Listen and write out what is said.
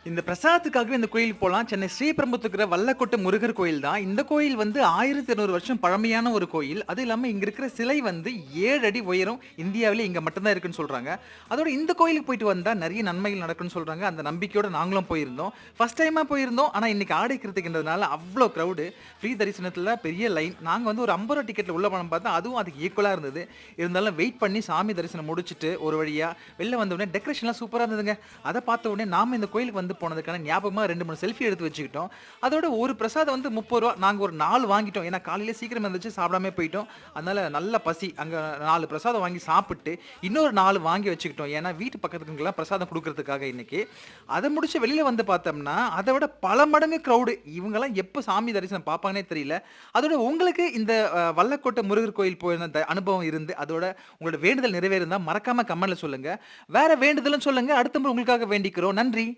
இந்த பிரசாதத்துக்காகவே இந்த கோயிலுக்கு போலாம். சென்னை ஸ்ரீபெரும்புத்தூர்ல இருக்கிற வல்லக்கோட்டை முருகர் கோயில் தான். இந்த கோயில் வந்து 1200 வருஷம் பழமையான ஒரு கோயில். அதுவும் இல்லாம இங்க இருக்கிற சிலை வந்து 7 அடி உயரம். இந்தியாவிலே இங்க மட்டும் தான் இருக்குன்னு சொல்றாங்க. அதோட இந்த கோயிலுக்கு போயிட்டு வந்தா நெறைய நன்மைகள் நடக்கும்னு சொல்றாங்க. அந்த நம்பிக்கையோட நாங்களும் போயிருந்தோம். ஃபர்ஸ்ட் டைமா போயிருந்தோம். ஆனா இன்னைக்கு ஆடை கிருத்திகைன்றதுனால அவ்ளோ கிரவுடு. ஃப்ரீ தரிசனத்துல பெரிய லைன். நாங்க வந்து ஒரு ரூ. 50 டிக்கெட்ல உள்ள போனோம் பார்த்தா, அதுவும் அதுக்கு ஈக்குவலா இருந்தது. இருந்தாலும் வெயிட் பண்ணி சாமி தரிசனம் முடிச்சுட்டு ஒரு வழியா வெளில வந்த உடனே டெக்கரேஷன்லாம் சூப்பரா இருந்ததுங்க. அத பார்த்த உடனே நாம இந்த கோயிலுக்கு வந்து போனதுக்கான ஞாபகமா 2, 3 செல்ஃபி எடுத்து வச்சுக்கிட்டோம். அதோட ஒரு பிரசாதம் வந்து ரூ. 30. நாங்க ஒரு 4 வாங்கிட்டோம். ஏன்னா காலையில சீக்கிரம் எந்திரிச்சு சாப்பிடாமயே போயிட்டோம். அதனால நல்ல பசி. அங்க 4 பிரசாதம் வாங்கி சாப்பிட்டு, இன்னொரு 4 வாங்கி வச்சுக்கிட்டோம். ஏன்னா வீட்டு பக்கத்துக்குலாம் பிரசாதம் குடுக்குறதுக்காக இன்னைக்கு. அத முடிச்சு வெளியில வந்து பார்த்தோம்னா, அத விட பல மடங்கு கிரவுடு. இவங்கலாம் எப்ப சாமி தரிசனம் பார்ப்பாங்கன்னே தெரியல. அதோட உங்களுக்கு இந்த வல்லக்கோட்டை முருகர் கோயில் போயிருந்த அனுபவம் இருந்து, அதோட உங்களோட வேண்டுதல் நிறைவேறியிருந்தா மறக்காம கமெண்ட்ல சொல்லுங்க. வேற வேண்டுதலும் சொல்லுங்க. அடுத்த முறை உங்களுக்காக வேண்டிக்கிறோம். நன்றி.